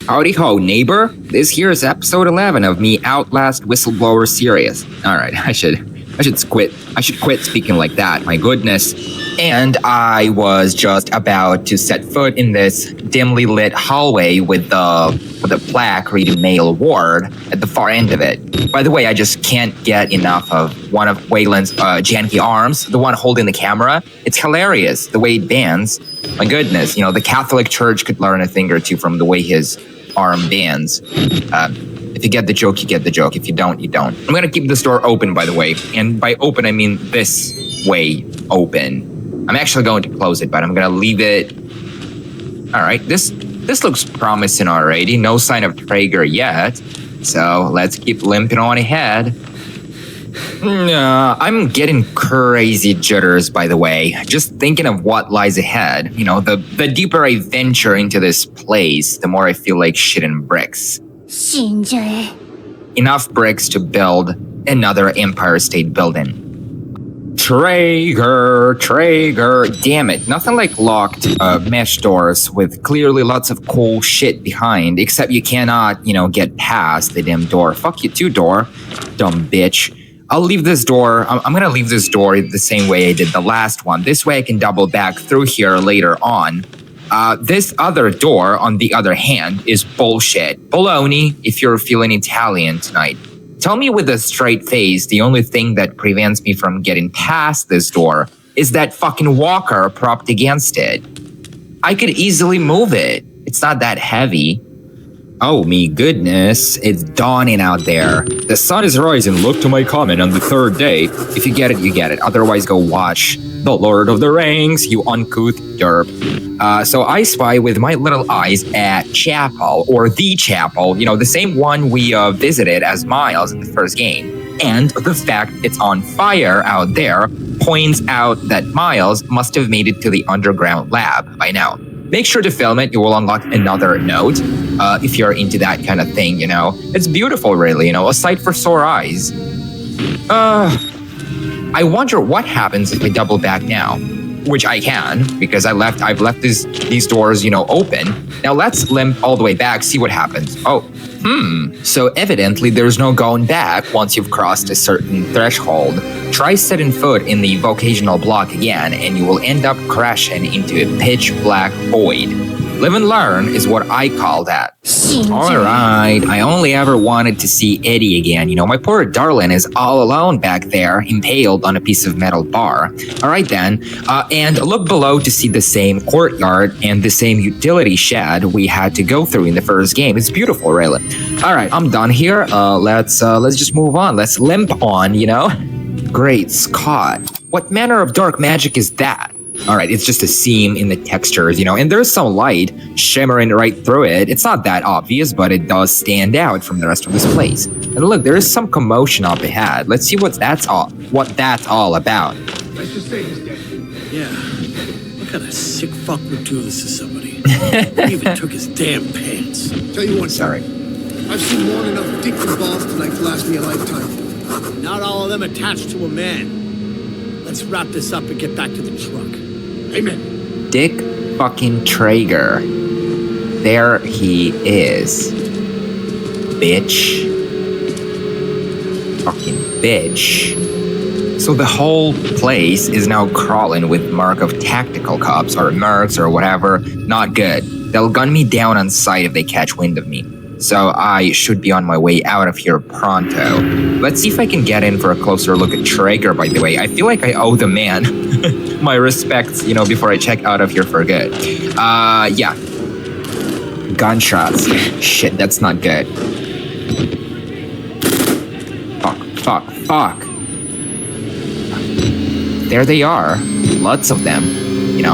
Howdy ho, neighbor. This here is episode 11 of me Outlast Whistleblower series. Alright, I should quit. I should quit speaking like that, my goodness. And I was just about to set foot in this dimly lit hallway with the plaque reading male ward at the far end of it. By the way, I just can't get enough of one of Wayland's janky arms, the one holding the camera. It's hilarious, the way it bends. My goodness, the Catholic Church could learn a thing or two from the way his arm bends. If you get the joke, you get the joke. If you don't, you don't. I'm gonna keep this door open, by the way. And by open, I mean this way open. I'm actually going to close it, but I'm gonna leave it. All right, this looks promising already. No sign of Traeger yet. So let's keep limping on ahead. I'm getting crazy jitters, by the way. Just thinking of what lies ahead. The deeper I venture into this place, the more I feel like shitting bricks. Enough bricks to build another Empire State Building. Traeger. Damn it. Nothing like locked mesh doors with clearly lots of cool shit behind, except you cannot, get past the damn door. Fuck you too, door. Dumb bitch. I'll leave this door. I'm gonna leave this door the same way I did the last one. This way I can double back through here later on. This other door, on the other hand, is bullshit. Baloney, if you're feeling Italian tonight. Tell me with a straight face, the only thing that prevents me from getting past this door is that fucking walker propped against it. I could easily move it. It's not that heavy. Oh, me goodness, it's dawning out there. The sun is rising, look to my comment on the third day. If you get it, you get it. Otherwise, go watch The Lord of the Rings, you uncouth derp. So I spy with my little eyes at Chapel, or the Chapel, the same one we visited as Miles in the first game. And the fact it's on fire out there points out that Miles must have made it to the underground lab by now. Make sure to film it. You will unlock another note if you're into that kind of thing, It's beautiful, really, a sight for sore eyes. I wonder what happens if I double back now. Which I can, because I've left these doors, open. Now let's limp all the way back, see what happens. So evidently there's no going back once you've crossed a certain threshold. Try setting foot in the vocational block again, and you will end up crashing into a pitch black void. Live and learn is what I call that. Alright, I only ever wanted to see Eddie again. My poor darling is all alone back there, impaled on a piece of metal bar. Alright then, and look below to see the same courtyard and the same utility shed we had to go through in the first game. It's beautiful, really. Alright, I'm done here. Let's just move on. Let's limp on, Great Scott. What manner of dark magic is that? Alright, it's just a seam in the textures, and there's some light shimmering right through it. It's not that obvious, but it does stand out from the rest of this place. And look, there is some commotion up ahead. Let's see what that's all about. Let's just say he's dead. Yeah. What kind of sick fuck would do this to somebody? He even took his damn pants. Tell you what, sorry. I've seen more than enough dicks and balls tonight to last me a lifetime. Not all of them attached to a man. Let's wrap this up and get back to the truck. Amen. Dick fucking Traeger. There he is. Bitch. Fucking bitch. So the whole place is now crawling with mark of tactical cops or mercs or whatever. Not good. They'll gun me down on sight if they catch wind of me. So I should be on my way out of here pronto. Let's see if I can get in for a closer look at Traeger, by the way. I feel like I owe the man my respects, before I check out of here for good. Yeah. Gunshots. Shit, that's not good. Fuck. There they are. Lots of them.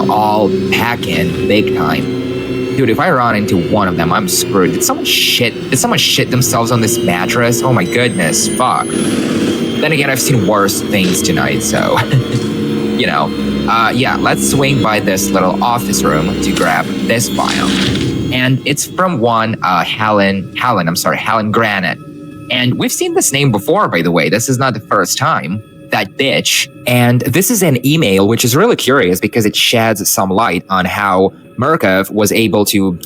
All packing big time. Dude, if I run into one of them, I'm screwed. Did someone shit themselves on this mattress? Oh my goodness, fuck. Then again, I've seen worse things tonight, so, yeah, let's swing by this little office room to grab this file. And it's from one, Helen Granite. And we've seen this name before, by the way. This is not the first time. That bitch. And this is an email, which is really curious because it sheds some light on how Murkoff was able to,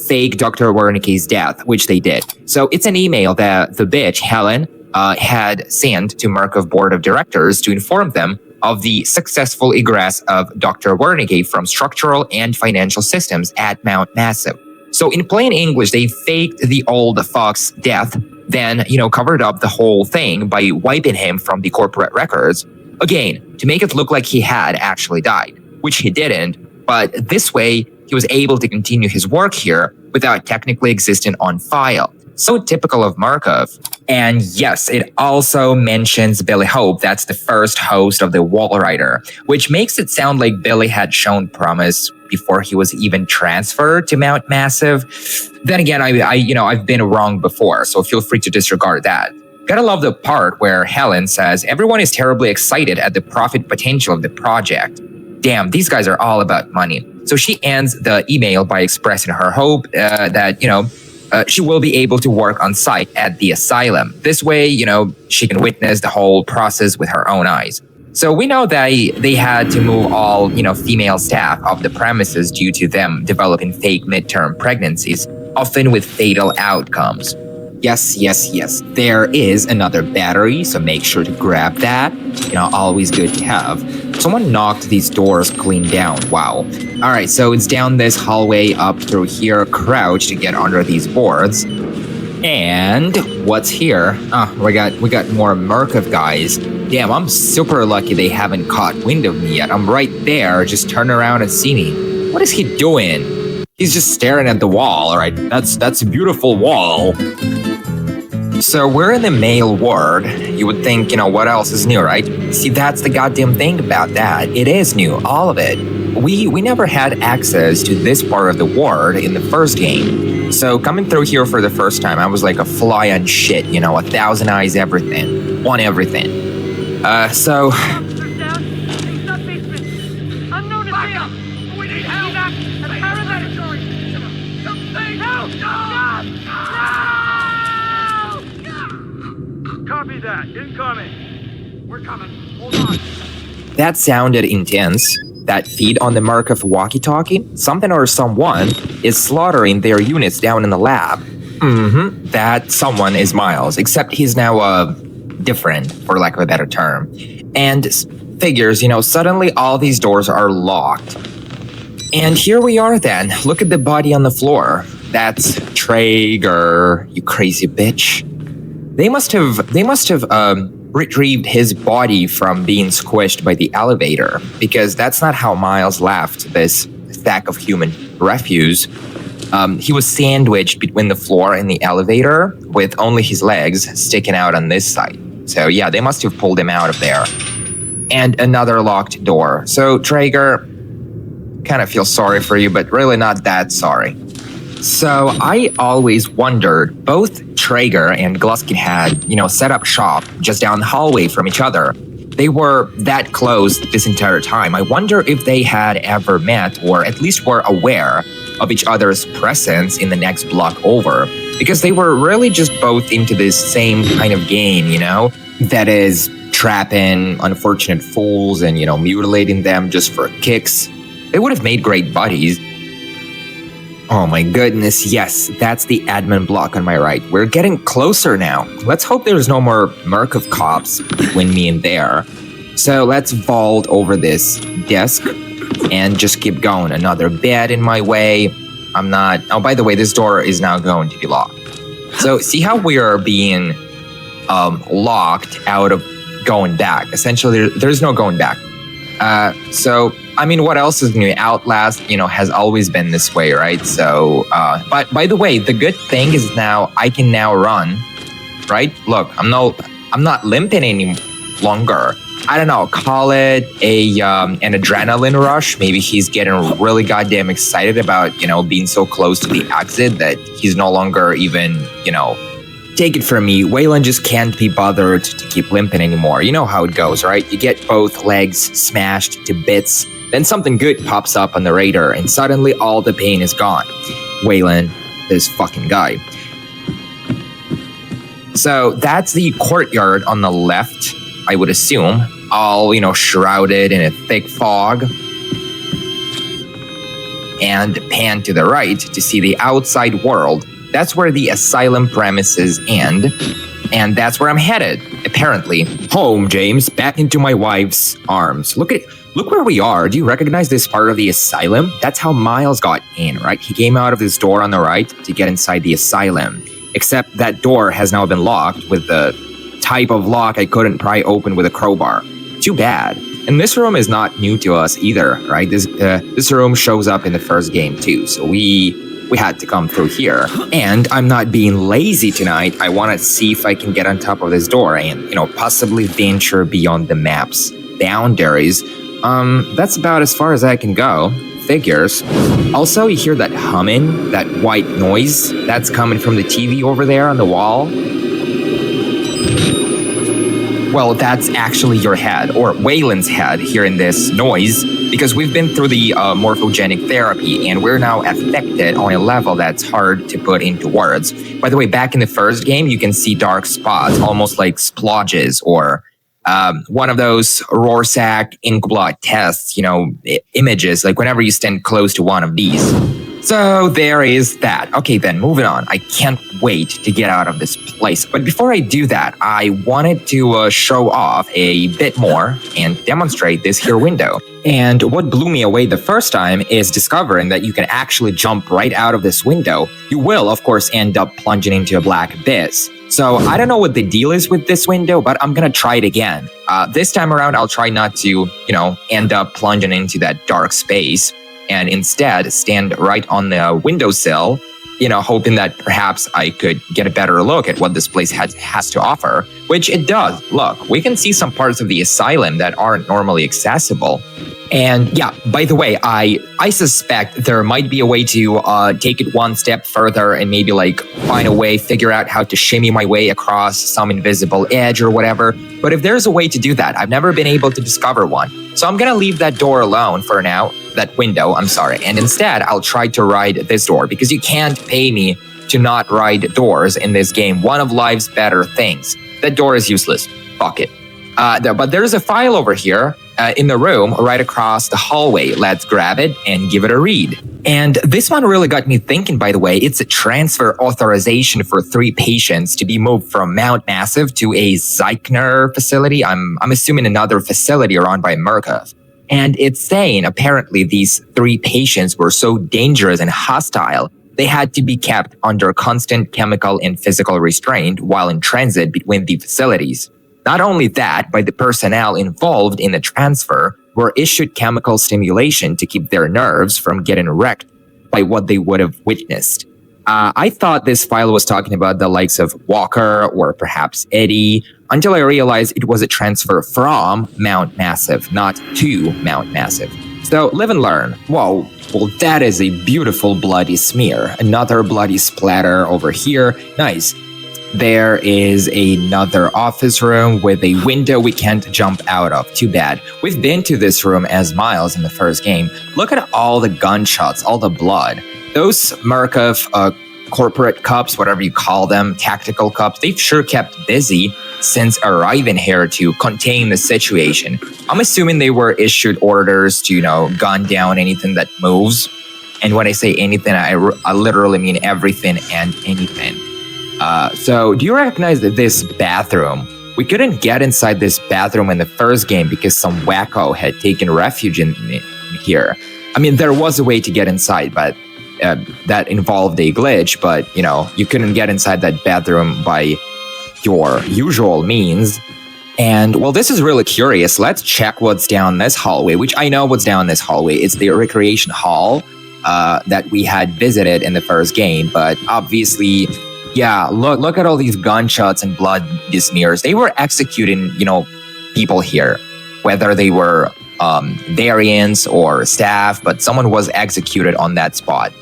fake Dr. Wernicke's death, which they did. So it's an email that the bitch, Helen, had sent to Murkoff board of directors to inform them of the successful egress of Dr. Wernicke from structural and financial systems at Mount Massive. So in plain English, they faked the old Fox death, then, covered up the whole thing by wiping him from the corporate records. Again, to make it look like he had actually died, which he didn't. But this way, he was able to continue his work here without technically existing on file. So typical of Murkoff. And yes, it also mentions Billy Hope. That's the first host of the Wall Rider, which makes it sound like Billy had shown promise before he was even transferred to Mount Massive. Then again, I've been wrong before, so feel free to disregard that. Gotta love the part where Helen says everyone is terribly excited at the profit potential of the project. Damn, these guys are all about money. So she ends the email by expressing her hope that, she will be able to work on site at the asylum. This way, she can witness the whole process with her own eyes. So we know that they had to move all, female staff off the premises due to them developing fake midterm pregnancies, often with fatal outcomes. Yes. There is another battery, so make sure to grab that. Always good to have. Someone knocked these doors clean down. Wow. All right, so it's down this hallway up through here, crouch to get under these boards. And what's here? We got more Murkoff guys. Damn, I'm super lucky they haven't caught wind of me yet. I'm right there. Just turn around and see me. What is he doing? He's just staring at the wall. All right, that's a beautiful wall. So we're in the male ward. You would think, what else is new, right? See, that's the goddamn thing about that. It is new, all of it. We never had access to this part of the ward in the first game. So coming through here for the first time, I was like a fly on shit, 1,000 eyes everything. On everything. So... Copy that. Incoming. We're coming. Hold on. That sounded intense. That feed on the Murkoff walkie-talkie? Something or someone is slaughtering their units down in the lab. That someone is Miles, except he's now, different, for lack of a better term. And figures, suddenly all these doors are locked. And here we are then. Look at the body on the floor. That's Traeger, you crazy bitch. They must have retrieved his body from being squished by the elevator, because that's not how Miles left this stack of human refuse. He was sandwiched between the floor and the elevator with only his legs sticking out on this side. So yeah, they must have pulled him out of there. And another locked door. So Traeger, kind of feel sorry for you, but really not that sorry. So I always wondered, both Traeger and Gluskin had, set up shop just down the hallway from each other. They were that close this entire time. I wonder if they had ever met or at least were aware of each other's presence in the next block over. Because they were really just both into this same kind of game, That is, trapping unfortunate fools and, mutilating them just for kicks. They would have made great buddies. Oh my goodness, yes, that's the admin block on my right. We're getting closer now. Let's hope there's no more Murkoff cops between me and there. So let's vault over this desk and just keep going. Another bed in my way. Oh, by the way, this door is now going to be locked. So see how we are being locked out of going back. Essentially, there's no going back. What else is new? Outlast, has always been this way, right? So, but by the way, the good thing is now I can now run, right? Look, I'm not limping any longer. I don't know, call it an adrenaline rush. Maybe he's getting really goddamn excited about, being so close to the exit that he's no longer even, Take it from me, Waylon just can't be bothered to keep limping anymore. You know how it goes, right? You get both legs smashed to bits, then something good pops up on the radar, and suddenly all the pain is gone. Waylon, this fucking guy. So that's the courtyard on the left, I would assume, all, shrouded in a thick fog. and pan to the right to see the outside world. That's where the asylum premises end. And that's where I'm headed, apparently. Home, James, back into my wife's arms. Look where we are. Do you recognize this part of the asylum? That's how Miles got in, right? He came out of this door on the right to get inside the asylum. Except that door has now been locked with the type of lock I couldn't pry open with a crowbar. Too bad. And this room is not new to us either, right? This room shows up in the first game too, so we had to come through here. And I'm not being lazy tonight. I want to see if I can get on top of this door and, possibly venture beyond the map's boundaries. That's about as far as I can go. Figures. Also, you hear that humming, that white noise that's coming from the TV over there on the wall? Well, that's actually your head, or Waylon's head, hearing this noise, because we've been through the morphogenic therapy, and we're now affected on a level that's hard to put into words. By the way, back in the first game, you can see dark spots, almost like splodges, or one of those Rorschach inkblot tests, images, like whenever you stand close to one of these. So there is that. Okay, then moving on. I can't wait to get out of this place. But before I do that, I wanted to show off a bit more and demonstrate this here window. And what blew me away the first time is discovering that you can actually jump right out of this window. You will, of course, end up plunging into a black abyss. So I don't know what the deal is with this window, but I'm gonna try it again. This time around, I'll try not to, end up plunging into that dark space, and instead stand right on the windowsill, hoping that perhaps I could get a better look at what this place has to offer, which it does. Look, we can see some parts of the asylum that aren't normally accessible. And yeah, by the way, I suspect there might be a way to take it one step further and maybe find a way, figure out how to shimmy my way across some invisible edge or whatever. But if there's a way to do that, I've never been able to discover one. So I'm gonna leave that door alone for now, that window, I'm sorry. And instead, I'll try to ride this door because you can't pay me to not ride doors in this game. One of life's better things. That door is useless. Fuck it. But there's a file over here in the room right across the hallway. Let's grab it and give it a read. And this one really got me thinking, by the way. It's a transfer authorization for 3 patients to be moved from Mount Massive to a Zeichner facility. I'm assuming another facility run by Murkoff. And it's saying apparently these 3 patients were so dangerous and hostile, they had to be kept under constant chemical and physical restraint while in transit between the facilities. Not only that, but the personnel involved in the transfer were issued chemical stimulation to keep their nerves from getting wrecked by what they would have witnessed. I thought this file was talking about the likes of Walker or perhaps Eddie, until I realized it was a transfer from Mount Massive, not to Mount Massive. So live and learn. Whoa, well that is a beautiful bloody smear. Another bloody splatter over here. Nice. There is another office room with a window we can't jump out of. Too bad. We've been to this room as Miles in the first game. Look at all the gunshots, all the blood. Those Murkoff corporate cops, whatever you call them, tactical cops, they've sure kept busy since arriving here to contain the situation. I'm assuming they were issued orders to, gun down anything that moves. And when I say anything, I literally mean everything and anything. So do you recognize that this bathroom? We couldn't get inside this bathroom in the first game because some wacko had taken refuge in here. I mean, there was a way to get inside, but that involved a glitch, but, you couldn't get inside that bathroom by your usual means. And, well, this is really curious. Let's check what's down this hallway, which I know what's down this hallway. It's the recreation hall that we had visited in the first game, but obviously... Yeah, look at all these gunshots and blood smears. They were executing, people here, whether they were variants or staff, but someone was executed on that spot.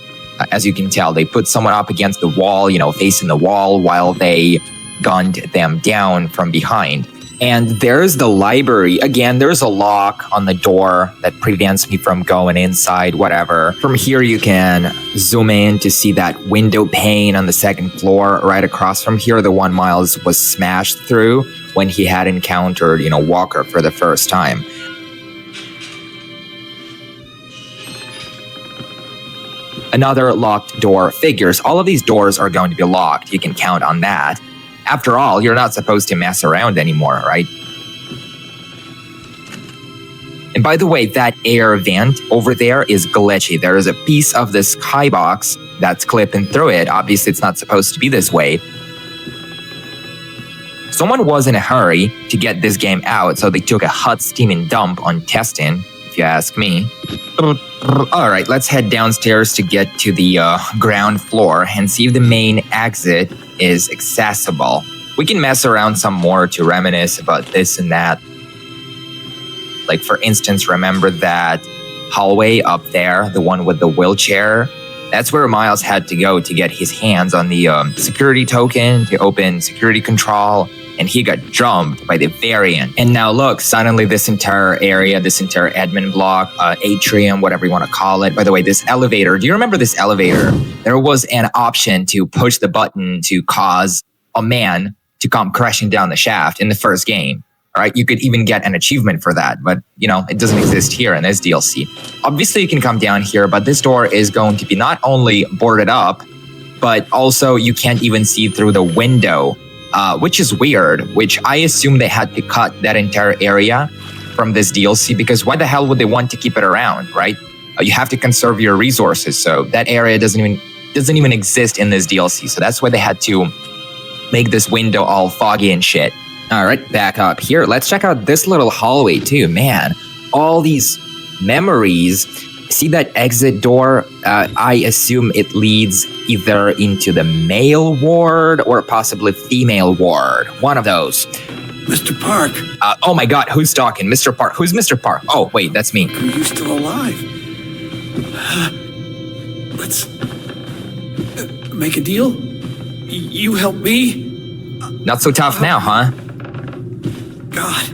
As you can tell, they put someone up against the wall, facing the wall while they gunned them down from behind. And there's the library. Again, there's a lock on the door that prevents me from going inside, whatever. From here, you can zoom in to see that window pane on the second floor. Right across from here, the one Miles was smashed through when he had encountered, Walker for the first time. another locked door figures. All of these doors are going to be locked. You can count on that. After all, you're not supposed to mess around anymore, right? And by the way, that air vent over there is glitchy. There is a piece of the skybox that's clipping through it. Obviously, it's not supposed to be this way. Someone was in a hurry to get this game out, so they took a hot steaming dump on testing, if you ask me. All right, let's head downstairs to get to the ground floor and see if the main exit is accessible. We can mess around some more to reminisce about this and that. Like, for instance, remember that hallway up there, the one with the wheelchair? That's where Miles had to go to get his hands on the security token to open security control, and he got jumped by the variant. And now look, suddenly this entire area, this entire admin block, atrium, whatever you want to call it. By the way, this elevator, do you remember this elevator? There was an option to push the button to cause a man to come crashing down the shaft in the first game. All right, you could even get an achievement for that, but you know, it doesn't exist here in this DLC. Obviously, you can come down here, but this door is going to be not only boarded up, but also you can't even see through the window, which is weird, which I assume they had to cut that entire area from this DLC, because why the hell would they want to keep it around, right? You have to conserve your resources, so that area doesn't even exist in this DLC, so that's why they had to make this window all foggy and shit. All right, back up here. Let's check out this little hallway too. Man, all these memories. See that exit door? I assume it leads either into the male ward or possibly female ward. One of those. Mr. Park. Oh my God, who's talking? Mr. Park. Who's Mr. Park? Oh, wait, that's me. Are you still alive? Let's make a deal? You help me? Not so tough now, huh? God,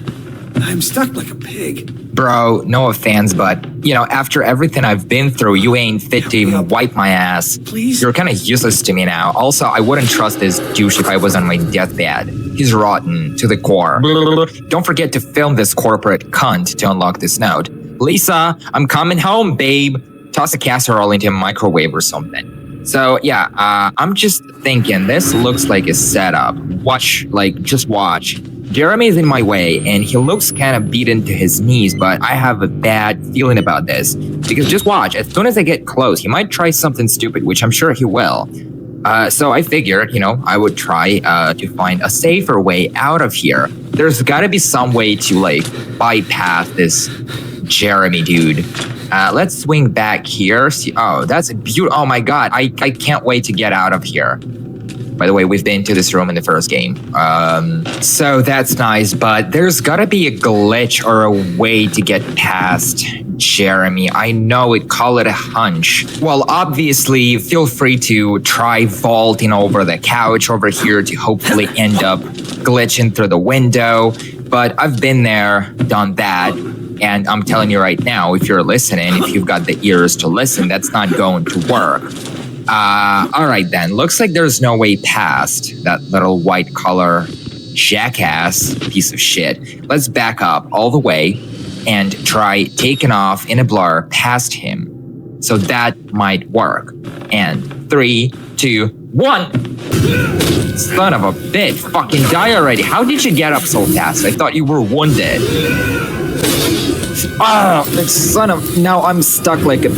I'm stuck like a pig. Bro, no offense, but, you know, after everything I've been through, you ain't fit to even wipe my ass. Please? You're kind of useless to me now. Also, I wouldn't trust this douche if I was on my deathbed. He's rotten to the core. Don't forget to film this corporate cunt to unlock this note. Lisa, I'm coming home, babe. Toss a casserole into a microwave or something. So, yeah, I'm just thinking, this looks like a setup. Just watch. Jeremy's in my way, and he looks kind of beaten to his knees, but I have a bad feeling about this. Because just watch, as soon as I get close, he might try something stupid, which I'm sure he will. So I figured, you know, I would try to find a safer way out of here. There's gotta be some way to, like, bypass this Jeremy dude. Let's swing back here. See, oh, that's a beautiful. Oh my God, I can't wait to get out of here. By the way, we've been to this room in the first game. So that's nice, but there's gotta be a glitch or a way to get past Jeremy. I know it, call it a hunch. Well, obviously, feel free to try vaulting over the couch over here to hopefully end up glitching through the window. But I've been there, done that. And I'm telling you right now, if you're listening, if you've got the ears to listen, that's not going to work. All right then. Looks like there's no way past that little white collar jackass piece of shit. Let's back up all the way and try taking off in a blur past him. So that might work. And 3, 2, 1. Son of a bitch. Fucking die already. How did you get up so fast? I thought you were wounded. Oh, son of... Now I'm stuck like a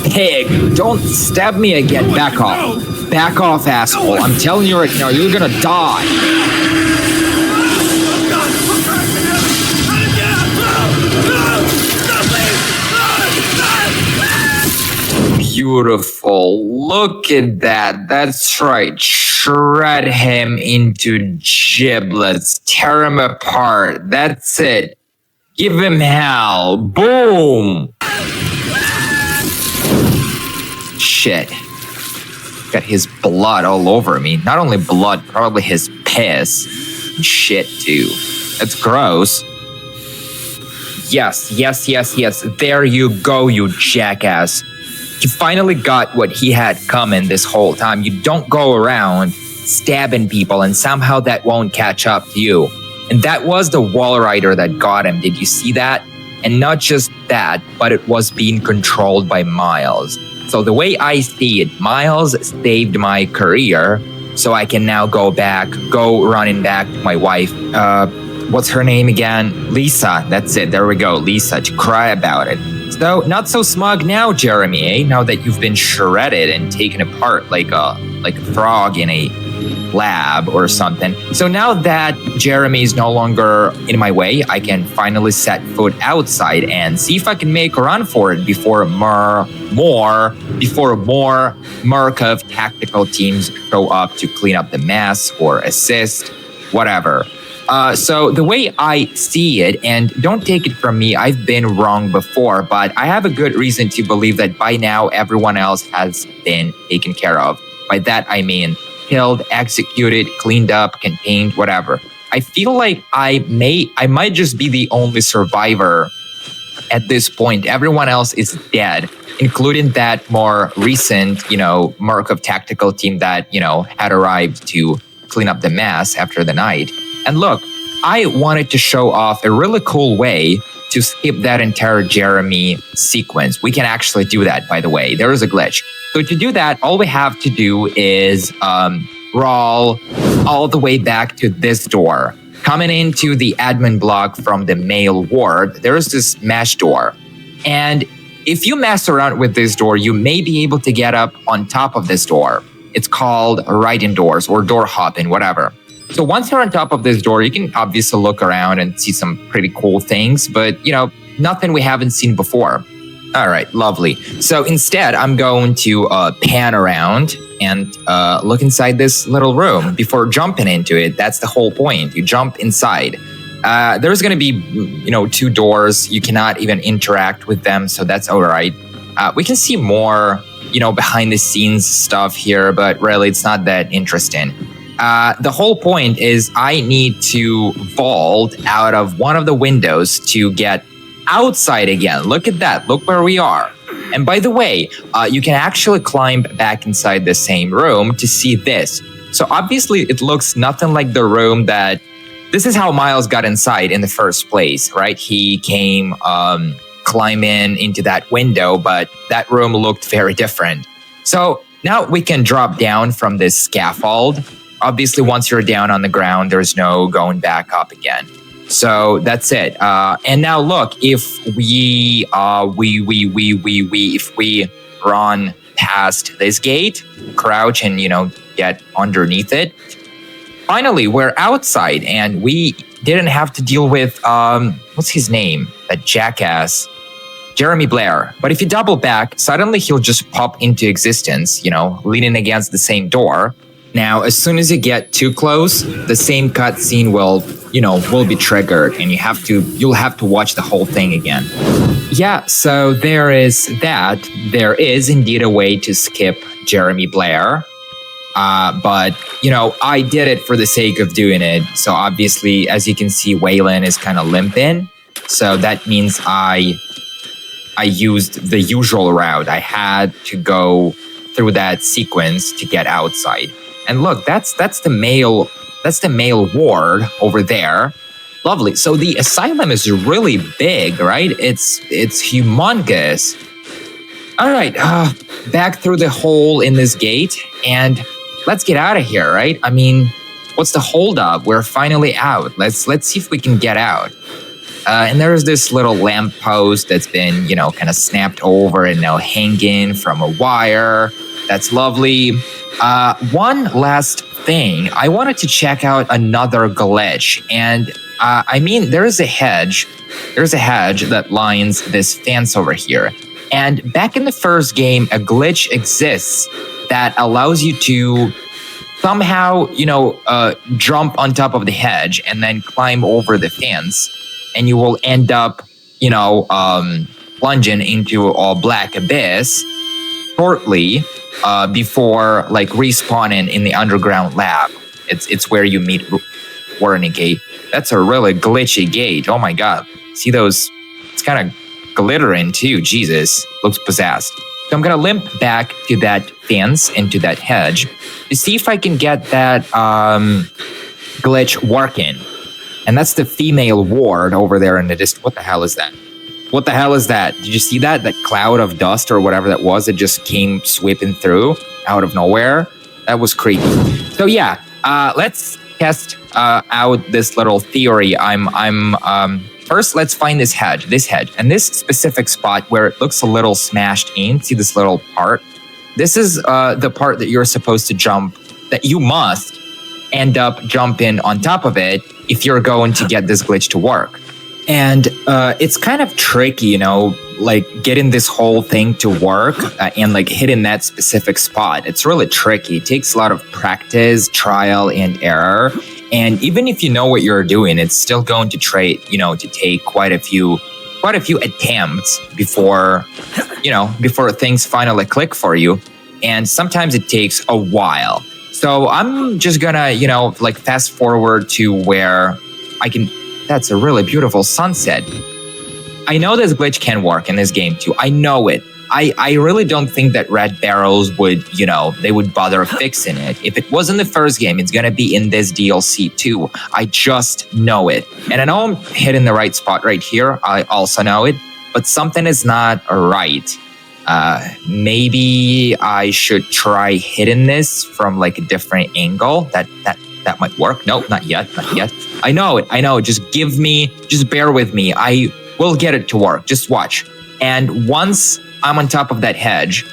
pig. Don't stab me again. Back off. Back off, asshole. I'm telling you right now, you're gonna die. Beautiful. Look at that. That's right. Shred him into giblets. Tear him apart. That's it. Give him hell. Boom. Shit. Got his blood all over me. Not only blood, probably his piss. Shit, too. That's gross. Yes. There you go, you jackass. He finally got what he had coming this whole time. You don't go around stabbing people and somehow that won't catch up to you. And that was the wall rider that got him. Did you see that? And not just that, but it was being controlled by Miles. So the way I see it, Miles saved my career, so I can now go running back to my wife. What's her name again? Lisa. That's it. There we go. Lisa, to cry about it. So not so smug now, Jeremy, eh? Now that you've been shredded and taken apart like a frog in a lab or something. So now that Jeremy is no longer in my way, I can finally set foot outside and see if I can make a run for it before more merc of tactical teams show up to clean up the mess or assist, whatever. So the way I see it, and don't take it from me, I've been wrong before, but I have a good reason to believe that by now everyone else has been taken care of. By that I mean killed, executed, cleaned up, contained, whatever. I feel like I might just be the only survivor at this point. Everyone else is dead, including that more recent, merc of tactical team that, had arrived to clean up the mess after the night. And look, I wanted to show off a really cool way to skip that entire Jeremy sequence. We can actually do that, by the way. There is a glitch. So to do that, all we have to do is roll all the way back to this door. Coming into the admin block from the male ward, there's this mesh door. And if you mess around with this door, you may be able to get up on top of this door. It's called writing doors or door hopping, whatever. So once you're on top of this door, you can obviously look around and see some pretty cool things, but, nothing we haven't seen before. All right, lovely. So instead, I'm going to pan around and look inside this little room before jumping into it. That's the whole point. You jump inside. There's going to be, 2 doors. You cannot even interact with them, so that's all right. We can see more, behind the scenes stuff here, but really it's not that interesting. The whole point is I need to vault out of one of the windows to get outside again. Look at that. Look where we are. And by the way, you can actually climb back inside the same room to see this. So obviously it looks nothing like the room this is how Miles got inside in the first place, right? He came climbing into that window, but that room looked very different. So now we can drop down from this scaffold. Obviously, once you're down on the ground, there's no going back up again. So that's it. And now look, if we run past this gate, crouch and get underneath it. Finally, we're outside, and we didn't have to deal with what's his name? That jackass, Jeremy Blair. But if you double back, suddenly he'll just pop into existence, leaning against the same door. Now, as soon as you get too close, the same cutscene will be triggered, and you'll have to watch the whole thing again. Yeah, so there is that. There is indeed a way to skip Jeremy Blair. But I did it for the sake of doing it. So obviously, as you can see, Waylon is kind of limping. So that means I used the usual route. I had to go through that sequence to get outside. And look, that's the male ward over there. Lovely. So the asylum is really big, right? It's humongous. All right, back through the hole in this gate, and let's get out of here, right? I mean, what's the holdup? We're finally out. Let's see if we can get out. And there's this little lamppost that's been, kind of snapped over and now hanging from a wire. That's lovely. One last thing. I wanted to check out another glitch. And there's a hedge. There's a hedge that lines this fence over here. And back in the first game, a glitch exists that allows you to somehow, jump on top of the hedge and then climb over the fence. And you will end up, plunging into a black abyss shortly before respawning in the underground lab. It's where you meet Warning Gate. That's a really glitchy gate. Oh my god. See those? It's kind of glittering too. Jesus, looks possessed. So I'm gonna limp back to that fence and to that hedge to see if I can get that glitch working. And that's the female ward over there in the distance. What the hell is that? What the hell is that? Did you see that? That cloud of dust or whatever that was, it just came sweeping through out of nowhere. That was creepy. So yeah, let's test out this little theory. First, let's find this hedge, and this specific spot where it looks a little smashed in. See this little part? This is the part that you're supposed to jump, that you must end up jumping on top of it if you're going to get this glitch to work. And it's kind of tricky, you know, like getting this whole thing to work and like hitting that specific spot. It's really tricky. It takes a lot of practice, trial and error. And even if you know what you're doing, it's still going to take quite a few attempts before things finally click for you. And sometimes it takes a while. So I'm just gonna, fast forward to where I can. That's a really beautiful sunset. I know this glitch can work in this game too. I know it. I really don't think that Red Barrels would, they would bother fixing it. If it was in the first game, it's going to be in this DLC too. I just know it. And I know I'm hitting the right spot right here. I also know it. But something is not right. Maybe I should try hitting this from like a different angle. That might work. Nope, not yet. I know it. Just bear with me. I will get it to work. Just watch. And once I'm on top of that hedge,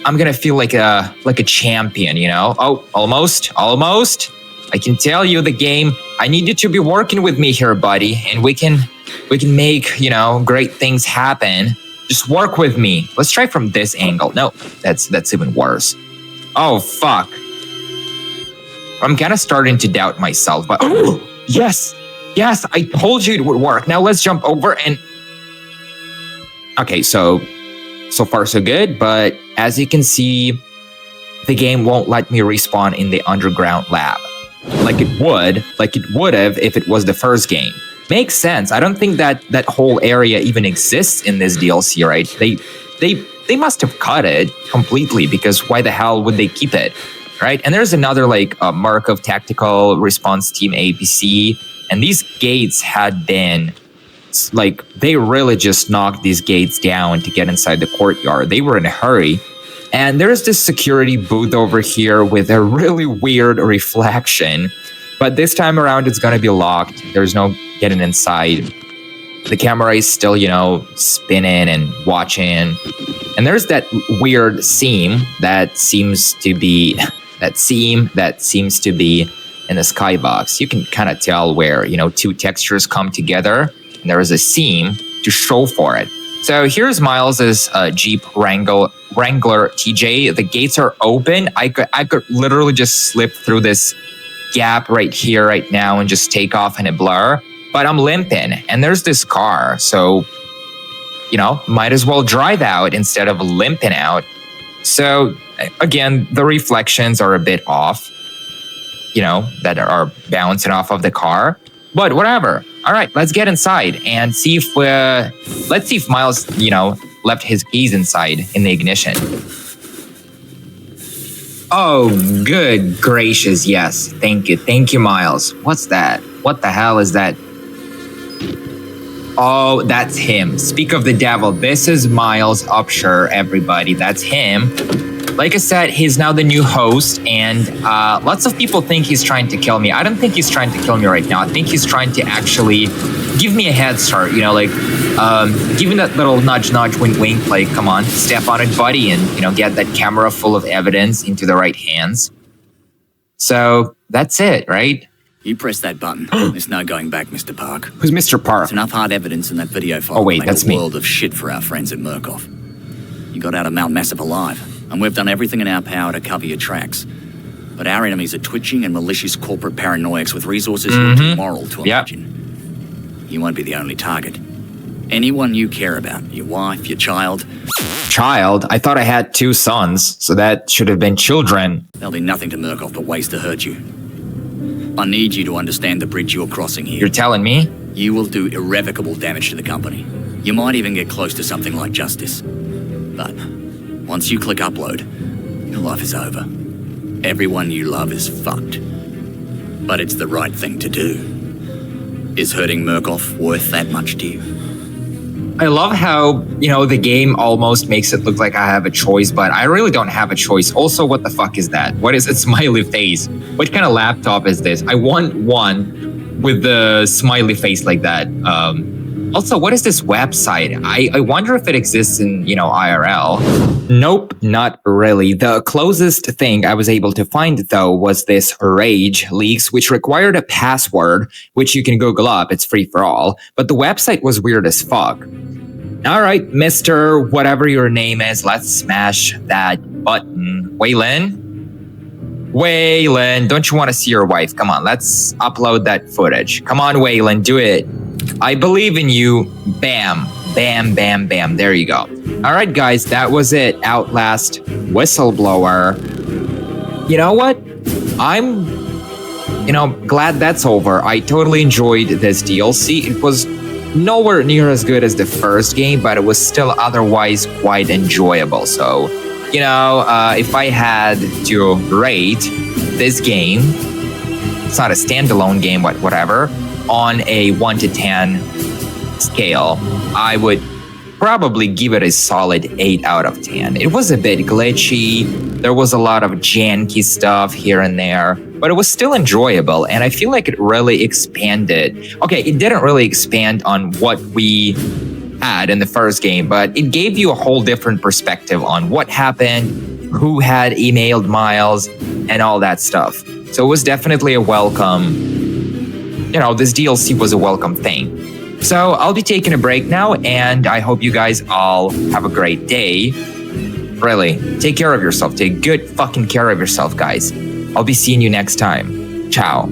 I'm gonna feel like a champion, Oh, almost. I can tell you the game. I need you to be working with me here, buddy, and we can make, great things happen. Just work with me. Let's try from this angle. No, that's even worse. Oh, fuck. I'm kind of starting to doubt myself, but yes, I told you it would work. Now let's jump over and... Okay, so far so good, but as you can see, the game won't let me respawn in the underground lab. Like it would have if it was the first game. Makes sense. I don't think that whole area even exists in this DLC, right? They must have cut it completely, because why the hell would they keep it? Right? And there's another Mark of Tactical Response Team APC, and these gates had been they really just knocked these gates down to get inside the courtyard. They were in a hurry. And there's this security booth over here with a really weird reflection, but this time around it's gonna be locked. There's no getting inside. The camera is still, spinning and watching. And there's that weird seam that seems to be in the skybox. You can kind of tell where, two textures come together, and there is a seam to show for it. So here's Miles's Jeep Wrangler TJ. The gates are open. I could literally just slip through this gap right here, right now, and just take off in a blur. But I'm limping, and there's this car, so might as well drive out instead of limping out. So again, the reflections are a bit off, that are bouncing off of the car. But whatever. All right, let's get inside and see if let's see if Miles, left his keys inside in the ignition. Oh, good gracious, yes. Thank you, Miles. What's that? What the hell is that? Oh, that's him. Speak of the devil. This is Miles Upshur, everybody. That's him. Like I said, he's now the new host, and lots of people think he's trying to kill me. I don't think he's trying to kill me right now. I think he's trying to actually give me a head start, giving that little nudge, wink, wink, like, come on, step on it, buddy, and, get that camera full of evidence into the right hands. So that's it, right? You press that button. There's no going back, Mr. Park. Who's Mr. Park? There's enough hard evidence in that video file to make a world of shit for our friends at Murkoff. You got out of Mount Massive alive, and we've done everything in our power to cover your tracks. But our enemies are twitching and malicious corporate paranoiacs with resources you're too moral to imagine. You won't be the only target. Anyone you care about, your wife, your child. Child? I thought I had 2 sons, so that should have been children. There'll be nothing to Murkoff but ways to hurt you. I need you to understand the bridge you're crossing here. You're telling me? You will do irrevocable damage to the company. You might even get close to something like justice. But once you click upload, your life is over. Everyone you love is fucked. But it's the right thing to do. Is hurting Murkoff worth that much to you? I love how, the game almost makes it look like I have a choice, but I really don't have a choice. Also, what the fuck is that? What is it? Smiley face? What kind of laptop is this? I want one with the smiley face like that. Also, what is this website? I wonder if it exists in, IRL. Nope, not really. The closest thing I was able to find, though, was this Rage Leaks, which required a password, which you can Google up. It's free for all. But the website was weird as fuck. All right, Mr. Whatever your name is, let's smash that button. Waylon? Waylon, don't you want to see your wife? Come on, let's upload that footage. Come on, Waylon, do it. I believe in you. Bam, bam, bam, bam. There you go. All right, guys, that was it. Outlast Whistleblower. You know what? I'm, glad that's over. I totally enjoyed this DLC. It was nowhere near as good as the first game, but it was still otherwise quite enjoyable. So, if I had to rate this game, it's not a standalone game, whatever, on a 1 to 10 scale, I would probably give it a solid 8 out of 10. It was a bit glitchy. There was a lot of janky stuff here and there, but it was still enjoyable, and I feel like it really expanded. Okay, it didn't really expand on what we had in the first game, but it gave you a whole different perspective on what happened, who had emailed Miles, and all that stuff. So it was definitely a welcome, this DLC was a welcome thing. So I'll be taking a break now, and I hope you guys all have a great day. Really, take care of yourself. Take good fucking care of yourself, guys. I'll be seeing you next time. Ciao.